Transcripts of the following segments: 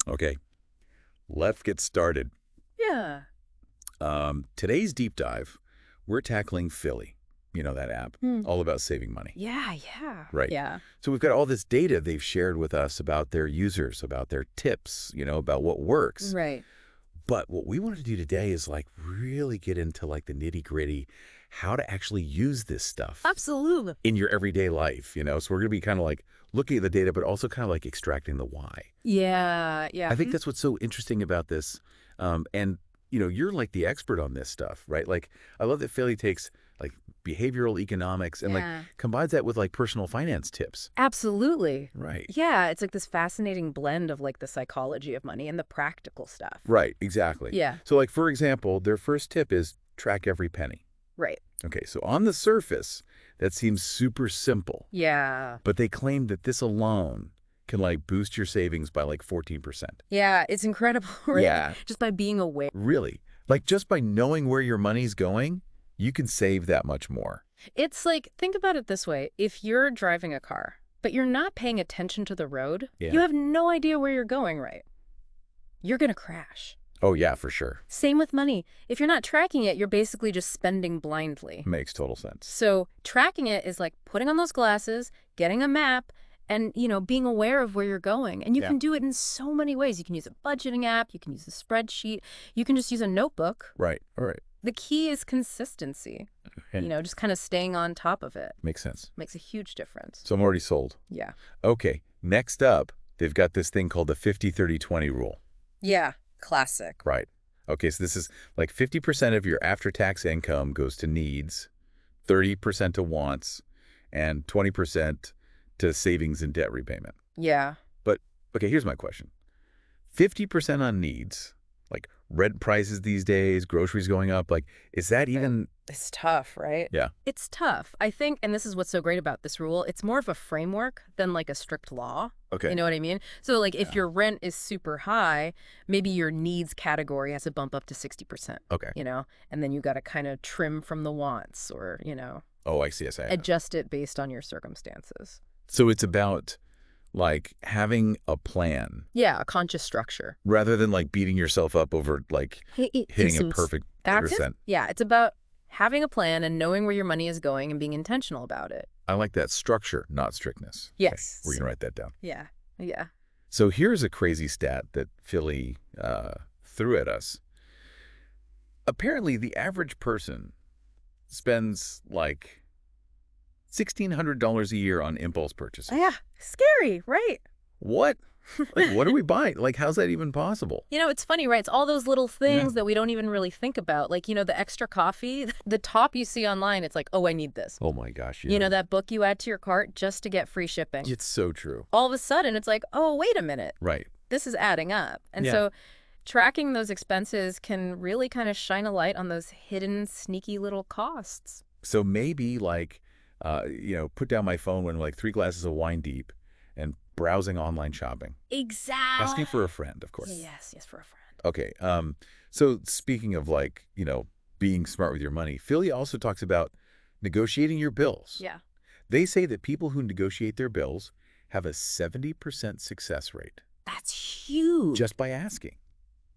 Okay, let's get started. Yeah. Today's deep dive, we're tackling Philly. You know that app, Hmm. all about saving money. Yeah. Right. Yeah. So we've got all this data they've shared with us about their users, about their tips, about what works. Right. But what we want to do today is like really get into like the nitty-gritty, how to actually use this stuff Absolutely. in your everyday life. So we're going to be kind of like looking at the data, but also kind of like extracting the why. Yeah. I Yeah. think that's what's so interesting about this. And you're like the expert on this stuff, right? Like, I love that Philly takes like behavioral economics and like Yeah. combines that with like personal finance tips. Absolutely. Right. Yeah. It's like this fascinating blend of like the psychology of money and the practical stuff. Right, exactly. Yeah. So like, for example, their first tip is track every penny. Right. Okay, so on the surface, that seems super simple, Yeah. but they claim that this alone can like boost your savings by like 14%. Yeah. It's incredible, right? Yeah. Just by being aware. Really? Like just by knowing where your money's going, you can save that much more. It's like, think about it this way. If you're driving a car, but you're not paying attention to the road, Yeah. you have no idea where you're going, right? You're going to crash. Oh, yeah, for sure. Same with money. If you're not tracking it, you're basically just spending blindly. Makes total sense. So tracking it is like putting on those glasses, getting a map, and, being aware of where you're going. And you Yeah. can do it in so many ways. You can use a budgeting app. You can use a spreadsheet. You can just use a notebook. Right. All right. The key is consistency, Okay. just kind of staying on top of it. Makes sense. Makes a huge difference. So I'm already sold. Yeah. Okay. Next up, they've got this thing called the 50-30-20 rule. Yeah. Classic. Right. Okay. So this is like 50% of your after-tax income goes to needs, 30% to wants, and 20% to savings and debt repayment. Yeah. But, okay, here's my question. 50% on needs, like rent prices these days, groceries going up, like, is that even... It's tough, right? Yeah. It's tough. I think, and this is what's so great about this rule, it's more of a framework than like a strict law. Okay. You know what I mean? So like if Yeah. your rent is super high, maybe your needs category has to bump up to 60%, Okay. and then you got to kind of trim from the wants or, Oh, I see. adjust it based on your circumstances. So it's about like having a plan Yeah, a conscious structure. rather than like beating yourself up over like hitting a perfect percent. Yeah, it's about having a plan and knowing where your money is going and being intentional about it. I like that structure, not strictness. Okay, Yes. we're going to write that down. Yeah. Yeah. So here's a crazy stat that Philly threw at us. Apparently, the average person spends like $1,600 a year on impulse purchases. Yeah. Scary, right? What? Like, what are we buying? Like, how's that even possible? It's funny, right? It's all those little things that we don't even really think about. Like, the extra coffee, the top you see online, it's like, oh, I need this. Oh my gosh. That book you add to your cart just to get free shipping. It's so true. All of a sudden, it's like, oh, wait a minute. Right. This is adding up. And Yeah. so tracking those expenses can really kind of shine a light on those hidden, sneaky little costs. So maybe like, put down my phone when I'm like 3 glasses of wine deep and browsing online shopping. Exactly. Asking for a friend, of course. Yes, for a friend. Okay. So speaking of like, being smart with your money, Philly also talks about negotiating your bills. Yeah. They say that people who negotiate their bills have a 70% success rate That's huge. just by asking.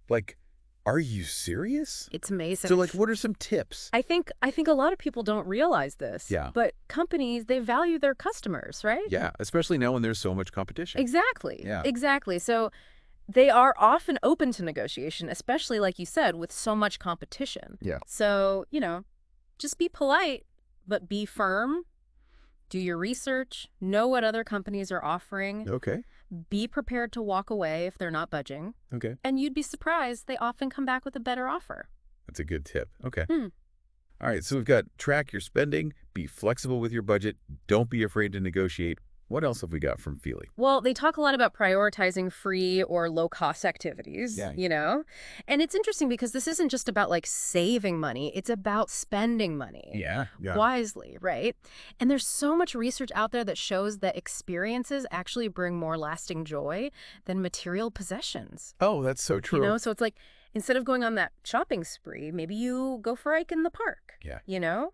Like, are you serious? It's amazing. So like, what are some tips? I think a lot of people don't realize this. Yeah. But companies, they value their customers, right? Yeah, especially now when there's so much competition. Exactly. Yeah. Exactly. So they are often open to negotiation, especially like you said, with so much competition. Yeah. So, just be polite, but be firm. Do your research, know what other companies are offering, Okay. be prepared to walk away if they're not budging, Okay. and you'd be surprised they often come back with a better offer. That's a good tip. Okay. Hmm. All right. So we've got track your spending, be flexible with your budget, don't be afraid to negotiate. What else have we got from Feely? Well, they talk a lot about prioritizing free or low-cost activities, Yeah. And it's interesting because this isn't just about like saving money, it's about spending money. Yeah. Wisely, right? And there's so much research out there that shows that experiences actually bring more lasting joy than material possessions. Oh, that's so true. So it's like instead of going on that shopping spree, maybe you go for a hike in the park. Yeah.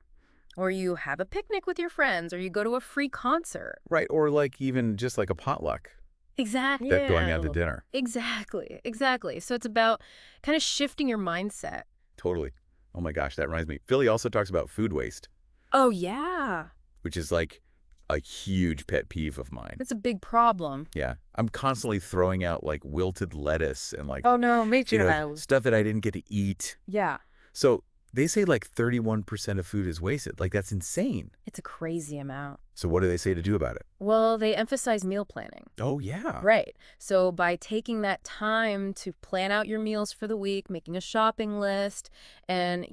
Or you have a picnic with your friends, or you go to a free concert. Right. Or like even just like a potluck. Exactly. that going out to dinner. Exactly. Exactly. So it's about kind of shifting your mindset. Totally. Oh my gosh, that reminds me. Philly also talks about food waste, Oh, yeah. which is like a huge pet peeve of mine. It's a big problem. Yeah. I'm constantly throwing out like wilted lettuce and like, Oh, no, me you know, stuff that I didn't get to eat. Yeah. So they say like 31% of food is wasted. Like that's insane. It's a crazy amount. So what do they say to do about it? Well, they emphasize meal planning. Oh, yeah. Right. So by taking that time to plan out your meals for the week, making a shopping list, and,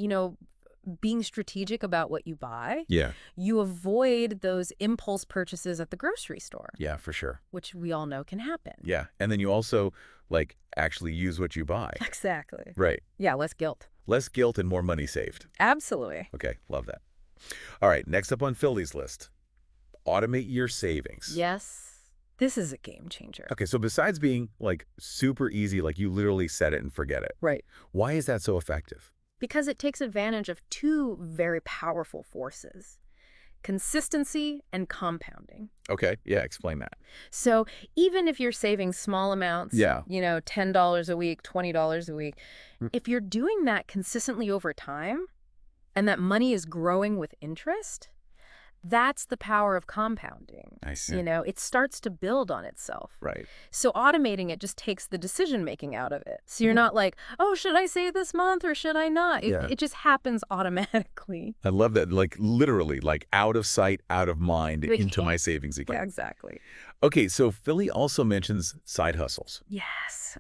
being strategic about what you buy, Yeah. you avoid those impulse purchases at the grocery store, Yeah, for sure. which we all know can happen. Yeah. And then you also like actually use what you buy. Exactly. Right. Yeah, less guilt. Less guilt and more money saved. Absolutely. Okay. Love that. All right. Next up on Philly's list, automate your savings. Yes. This is a game changer. Okay. So besides being like super easy, like you literally set it and forget it. Right. Why is that so effective? Because it takes advantage of two very powerful forces: consistency and compounding. Okay. Yeah. Explain that. So even if you're saving small amounts, Yeah. $10 a week, $20 a week, if you're doing that consistently over time and that money is growing with interest, that's the power of compounding. I see. It starts to build on itself. Right. So automating it just takes the decision making out of it. So you're not like, oh, should I save this month or should I not? Yeah. It just happens automatically. I love that. Like literally, like out of sight, out of mind Like, into my savings account. Yeah, exactly. Okay. So Philly also mentions side hustles. Yes.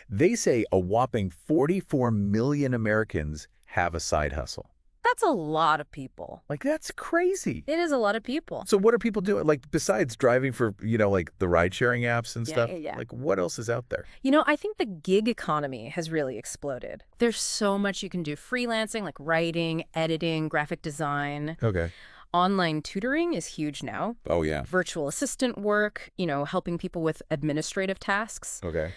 They say a whopping 44 million Americans have a side hustle. That's a lot of people. Like, that's crazy. It is a lot of people. So what are people doing? Like, besides driving for, like the ride-sharing apps and Yeah, stuff? yeah. Like, what else is out there? I think the gig economy has really exploded. There's so much you can do. Freelancing, like writing, editing, graphic design. Okay. Online tutoring is huge now. Oh, yeah. Virtual assistant work, helping people with administrative tasks. Okay.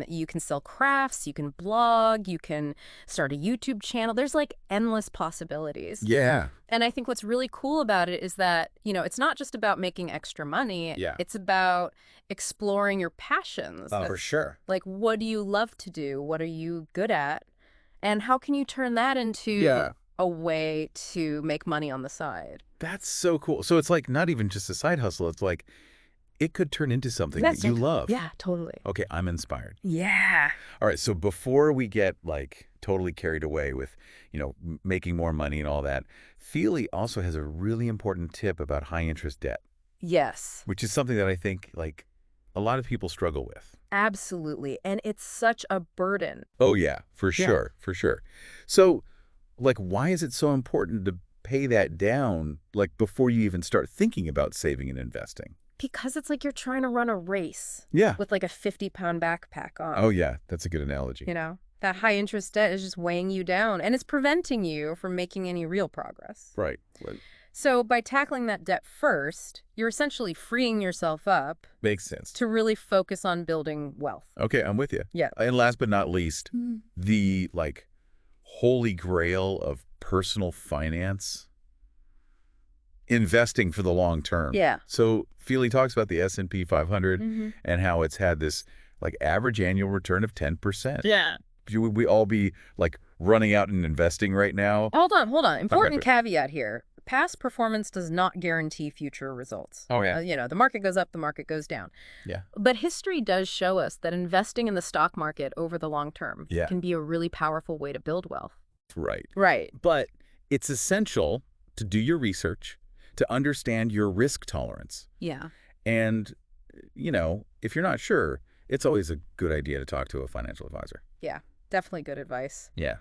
You can sell crafts, you can blog, you can start a YouTube channel. There's like endless possibilities. Yeah. And I think what's really cool about it is that, it's not just about making extra money. Yeah. It's about exploring your passions. For sure. Like, what do you love to do? What are you good at? And how can you turn that into a way to make money on the side? That's so cool. So it's like not even just a side hustle. It's like it could turn into something that you love. Yeah, totally. Okay, I'm inspired. Yeah. All right, so before we get like totally carried away with, making more money and all that, Feely also has a really important tip about high interest debt, Yes. which is something that I think like a lot of people struggle with. Absolutely. And it's such a burden. Oh yeah, for sure, for sure. So like, why is it so important to pay that down, like before you even start thinking about saving and investing? Because it's like you're trying to run a race Yeah. with like a 50-pound backpack on. Oh yeah, that's a good analogy. That high interest debt is just weighing you down and it's preventing you from making any real progress. Right. So by tackling that debt first, you're essentially freeing yourself up Makes sense. to really focus on building wealth. Okay, I'm with you. Yeah. And last but not least, the like holy grail of personal finance, investing for the long term. Yeah. So Feely talks about the S&P 500 and how it's had this like average annual return of 10%. Yeah. Would we all be like running out and investing right now? Hold on. Important caveat here. Past performance does not guarantee future results. Oh, yeah. The market goes up, the market goes down. Yeah. But history does show us that investing in the stock market over the long term can be a really powerful way to build wealth. Right. Right. But it's essential to do your research, to understand your risk tolerance. Yeah. And, if you're not sure, it's always a good idea to talk to a financial advisor. Yeah. Definitely good advice. Yeah.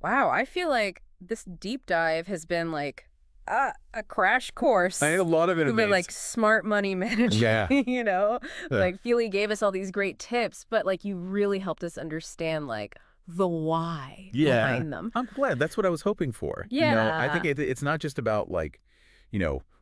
Wow. I feel like this deep dive has been like a crash course. I had a lot of it. We've been like smart money management. Yeah. Like Feely gave us all these great tips, but like you really helped us understand like the why behind them. I'm glad. That's what I was hoping for. Yeah. I think it's not just about like,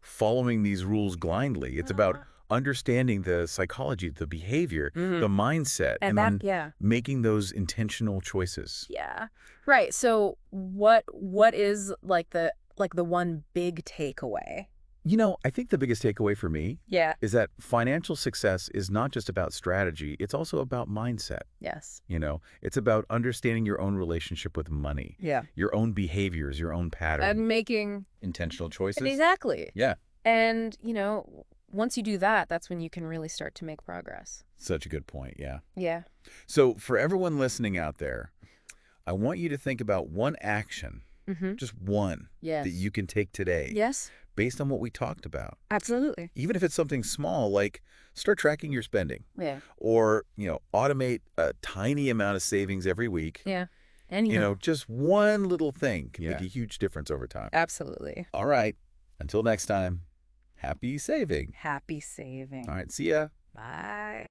following these rules blindly. It's about understanding the psychology, the behavior, the mindset, and then making those intentional choices. Yeah. Right. So what is like the one big takeaway I think the biggest takeaway for me is that financial success is not just about strategy. It's also about mindset. Yes. It's about understanding your own relationship with money, your own behaviors, your own patterns. And making intentional choices. Exactly. Yeah. And, once you do that, that's when you can really start to make progress. Such a good point. Yeah. Yeah. So for everyone listening out there, I want you to think about one action, just one, that you can take today. Yes. Based on what we talked about. Absolutely. Even if it's something small, like start tracking your spending. Yeah. Or, automate a tiny amount of savings every week. Yeah. Just one little thing can make a huge difference over time. Absolutely. All right. Until next time, happy saving. Happy saving. All right. See ya. Bye.